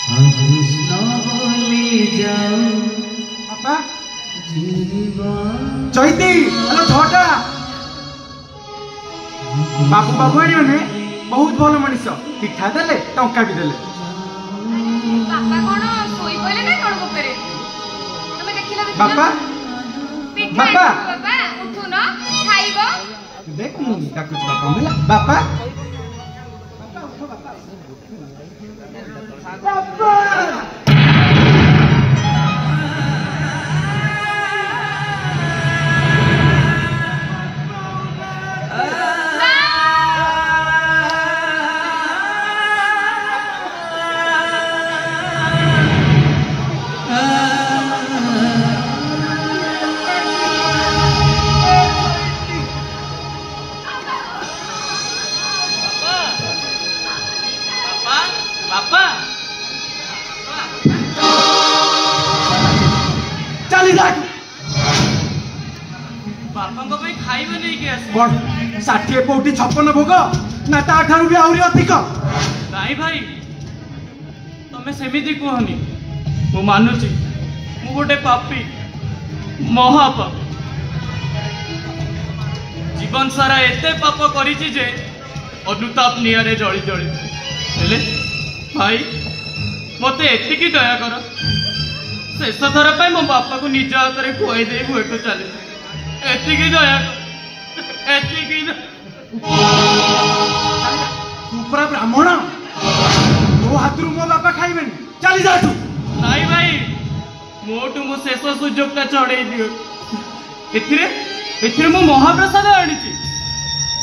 कृष्ण बोली जाओ बापा जीवन चैती हेलो छटा बाबू बाबू आनी मैंने बहुत भल मनीष पिठा देले टंका भी देले बापा कौन सोई पड़े ना कौन गोपरे तमे देखिला बापा पिठा बापा बाबा उठु न खाइबो देख मु डाकुच बापा मिला बापा बापा षाठी पौटी 56 भोग ना ताठारू भी आहरी अधिक नाई भाई तमे सेमिति कहनी मु मानुची मु गोटे पापी महापाप जीवन सारा एते पाप करिछि जे अनुताप नियारे जळी जळी हेले भाई मते एतिकी दया कर शेष थर पे मो बापा को निज हाथ में खुआई दे मुझे चले एतिकी दया एतिकी तू पूरा ब्राह्मण तो हाथ मो बापा खाइबे चली जा तू नाई भाई मोटू मो शेष सुजोग ता चढ़े दियो एथिरे मो महाप्रसाद आनीची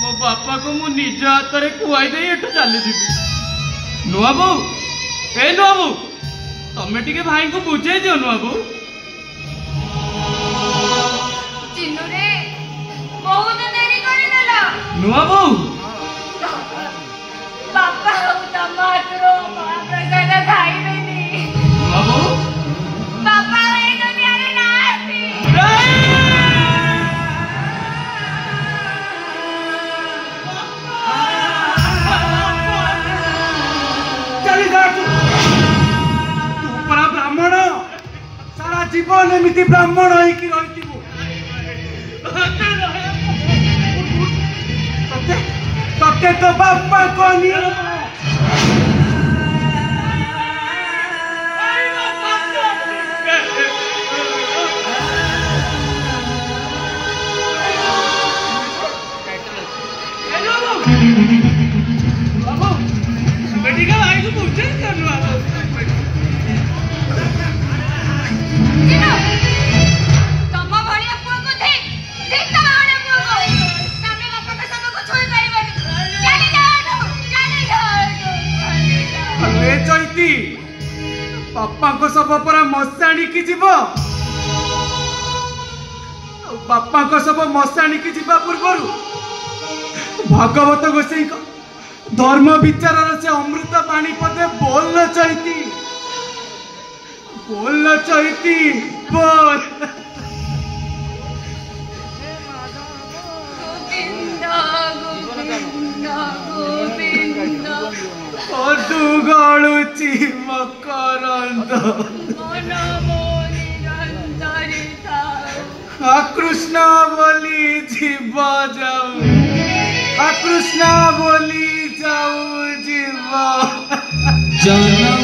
मो बापा को मु निज हाथ में खुआई दे एठू चली जीवी नुआ बो ए नुआ बो तमे टिके भाई को बुझे दियो नुआ बो चिन्नू रे बहुत देरी करी देला नुआ बो बापा तम हाथरो महाप्रसाद खाइबेनी नुआ बो बापा ए दुनिया रे नासी चली जा तू पूरा ब्राह्मण सारा जीवन एमती ब्राह्मण होइकी रहिथिबो तते तो बापा कोनी बेटी का भाई को पूछे करना चिन्नू तम भड़िया पुआ को देख तम भड़िया पुआ को तमे बापा के सब को छोड़ पाइबनी चली जाओ अरे चैती बापा को सब पर मशाणी की जीव बापा को सब मशाणी की जीवा पूर्व भगवत गोसाई को धर्म विचार से अमृत पानी पदे बोल चैती बोल गोविंद गोविंद गोविंद तू गलुची मकरंद मन मोनि रंजरिता कृष्ण बोली जीव जाऊ कृष्ण बोली जाऊ जीव जन्म